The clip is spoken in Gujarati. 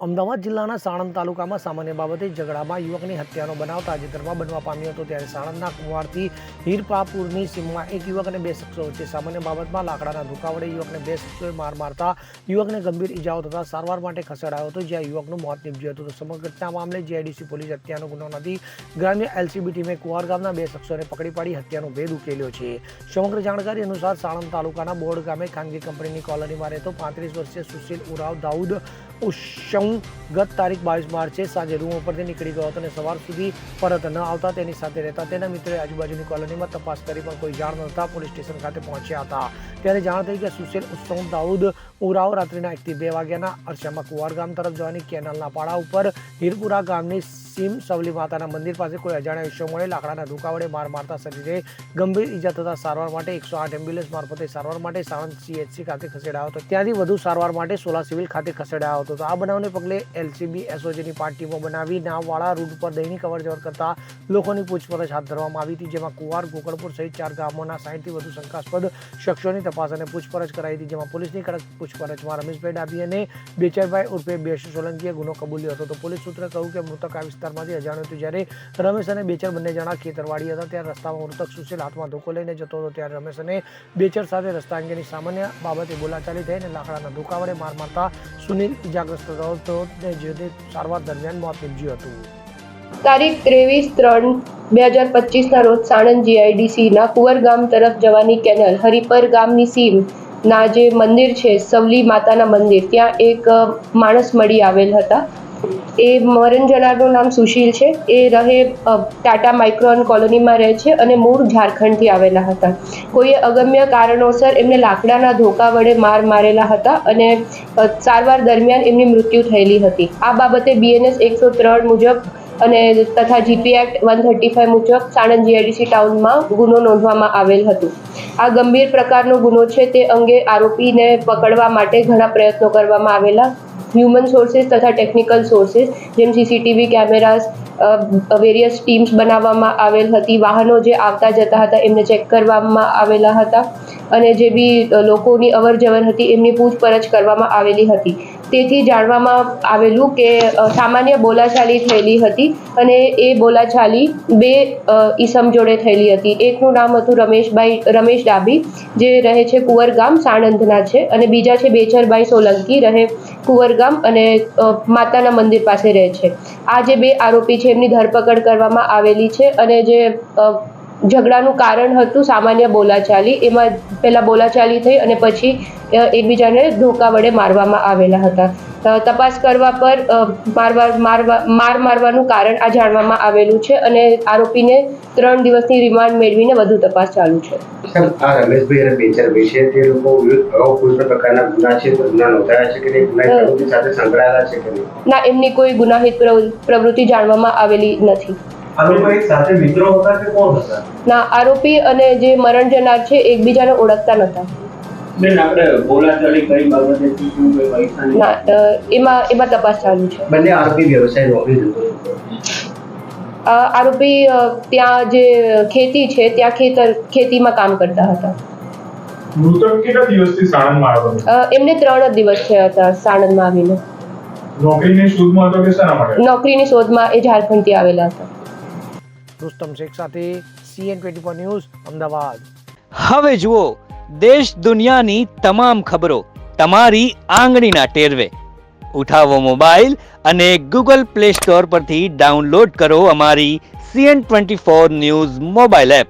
અમદાવાદ જિલ્લાના સાણંદ તાલુકામાં સામાન્ય બાબતે ઝઘડામાં યુવકની હત્યાનો બનાવ તાજેતરમાં બનવા પામ્યો હતો। ત્યારે સાણંદના કુંવારથી હીરપાપુરની સીમમાં એક યુવક અને બે શખ્સો વચ્ચે સામાન્ય બાબતમાં લાકડાના ધોકા વડે યુવકને બે શખ્સોએ માર મારતા યુવકને ગંભીર ઇજાઓ થતા સારવાર માટે ખસેડાયો હતો, જ્યાં યુવકનું મોત નીપજ્યું હતું। તો સમગ્ર ઘટના મામલે જીઆઈડીસી પોલીસ હત્યાનો ગુનો નોંધી ગ્રામ્ય એલસીબી ટીમે કુંવાર ગામના બે શખ્સોને પકડી પાડી હત્યાનો ભેદ ઉકેલ્યો છે। સમગ્ર જાણકારી અનુસાર સાણંદ તાલુકાના બોર્ડ ગામે ખાનગી કંપનીની કોલોનીમાં રહેતો 35 વર્ષીય સુશીલ ઉરાવ દાઉદ ઉશમ ગત તારીખ 22 માર્ચે સાંજે રૂમ ઉપરથી નીકળી ગયો હતો અને સવાર સુધી પરત ન આવતા તેની સાથે રહેતા તેના મિત્રોએ આજુબાજુની કોલોનીમાં તપાસ કરી પણ કોઈ જાણ ન થતાં પોલીસ સ્ટેશન ખાતે પહોંચ્યા હતા। ત્યારે જાણ થઈ કે સુશીલ ઉશમ દાઉદ ઉરાવ રાત્રિના 1 થી 2 વાગ્યાના અરસામાં કુંવાર ગામ તરફ જવાની કેનાલના પાડા ઉપર હીરપુરા ગામની સીમ સવલી માતાના મંદિર પાસે કોઈ અજાણ્યા ઈસમોએ લાકડાના ધોકા વડે માર મારતા શરીરે ગંભીર ઈજા થતા સારવાર માટે 108 એમ્બ્યુલન્સ મારફતે સારવાર માટે સાણંદ સીએચસી ખાતે ખસેડાયો હતો। ત્યાંથી વધુ સારવાર માટે સોલા સિવિલ ખાતે ખસેડાયો હતો। તો આ બનાવને પગલે એલસીબી એસઓજીની 5 ટીમો બનાવી નાવવાળા રૂટ પર દૈનિક અવરજવર કરતા લોકોની પૂછપરછ હાથ ધરવામાં આવી હતી, જેમાં કુંવાર, ગોકળપુર સહિત 4 ગામોના 60 થી વધુ શંકાસ્પદ શખ્સોની તપાસ અને પૂછપરછ કરાઈ હતી, જેમાં પોલીસની કડક પૂછપરછમાં રમેશભાઈ ડાબી અને બેચરભાઈ ઉર્ફે બેશ સોલંકીએ ગુનો કબૂલ્યો હતો। તો પોલીસ સૂત્રે કહ્યું કે મૃતક આ વિસ્તારમાંથી અજાણ્યો હતો। જ્યારે રમેશ અને બેચર બંને જણા ખેતરવાડી હતા, ત્યારે રસ્તામાં મૃતક સુશીલ હાથમાં ધોકો લઈને જતો હતો, ત્યારે રમેશ અને બેચર સાથે રસ્તા અંગેની સામાન્ય બાબતે બોલાચાલી થઈ અને લાકડાના ધોકા વડે માર મારતા સુનિલ ઇજાગ્રસ્ત થયો હતો અને જે સારવાર દરમિયાન મોત નીપજ્યું હતું। તારીખ 23/3/2025 ના રોજ સાણંદ જીઆઈડીસીના કુંવર ગામ તરફ જવાની કેનલ હરિપર ગામની સીમ ના જે મંદિર છે સવલી માતાના મંદિર, ત્યાં એક માણસ મળી આવેલ હતા। એ મરણ જનારનું નામ સુશીલ છે। એ રહે ટાટા માઇક્રોન કોલોનીમાં રહે છે અને મૂળ ઝારખંડથી આવેલા હતા। કોઈએ અગમ્ય કારણોસર એમને લાકડાના ધોકા વડે માર મારેલા હતા અને સારવાર દરમિયાન એમની મૃત્યુ થયેલી હતી। આ બાબતે બીએનએસ 103 મુજબ અને તથા જીપી એક્ટ 135 મુજબ સાણંદ જીઆઈડીસી ટાઉનમાં ગુનો નોંધવામાં આવેલ હતું। આ ગંભીર પ્રકારનો ગુનો છે, તે અંગે આરોપીને પકડવા માટે ઘણા પ્રયત્નો કરવામાં આવેલા। હ્યુમન સોર્સિસ તથા ટેકનિકલ સોર્સિસ જેમ સીસીટીવી કેમેરાસ, વેરિયસ ટીમ્સ બનાવવામાં આવેલ હતી। વાહનો જે આવતા જતા હતા એમને ચેક કરવામાં આવેલા હતા અને જે બી લોકોની અવર જવર હતી એમની પૂછપરછ કરવામાં આવેલી હતી। તેથી જાણવામાં આવેલું કે સામાન્ય બોલાચાલી થયેલી હતી અને એ બોલાચાલી બે ઈસમ જોડે થયેલી હતી। એકનું નામ હતું રમેશ ડાબી, જે રહે છે કુંવર ગામ સાણંદના છે, અને બીજા છે બેચરભાઈ સોલંકી, રહે કુંવર ગામ અને માતાના મંદિર પાસે રહે છે। આ જે બે આરોપી છે એમની ધરપકડ કરવામાં આવેલી છે અને જે ઝઘડાનું કારણ હતું સામાન્ય બોલાચાલી, એમાં પહેલા બોલાચાલી થઈ અને પછી એકબીજાને ધોકા વડે મારવામાં આવેલા હતા। તપાસ કરવા પર મારવાનું કારણ આ જાણવામાં આવેલું છે અને આરોપીને 3 દિવસની રિમાન્ડ મેળવીને વધુ તપાસ ચાલુ છે। આ રમેશભાઈ અને બેચરભાઈ છે તે લોકો કોઈ પ્રકારના ગુના છે, ગુના નોંધાયા છે કે નહીં, ગુનાહિત પ્રવૃત્તિ સાથે સંકળાયેલા છે કે નહીં? ના, એમની કોઈ ગુનાહિત પ્રવૃત્તિ જાણવામાં આવેલી નથી। આરોપી સાથે મિત્રો હતા કે કોણ હતા? ના, આરોપી અને જે મરણ જનાર છે એકબીજાને ઓળખતા નહોતા। બેન, આપણે બોલાચાલી કઈ બાબતે થી કોઈ પૈસા નહીં? ના, એમાં તપાસ ચાલુ છે। બંને આરોપી વ્યવસાય નોકરી જતો આરોપી ત્યાં જે ખેતી છે ત્યાં ખેતીમાં કામ કરતા હતા। મૃતક કેટલા દિવસથી સાણંદમાં આવ્યો? એમને 3 દિવસ થયા હતા સાણંદમાં આવીને। નોકરીની શોધમાં હતો કે શેના માટે? નોકરીની શોધમાં એ ઝારખંડથી આવેલા હતા। રુસ્તમ શેખ સાથે CN24 ન્યૂઝ, અમદાવાદ। હવે જુઓ દેશ દુનિયાની તમામ ખબરો તમારી આંગળીના ટેરવે। ઉઠાવો મોબાઈલ અને ગૂગલ પ્લે સ્ટોર પરથી ડાઉનલોડ કરો અમારી CN24 ન્યૂઝ મોબાઈલ એપ।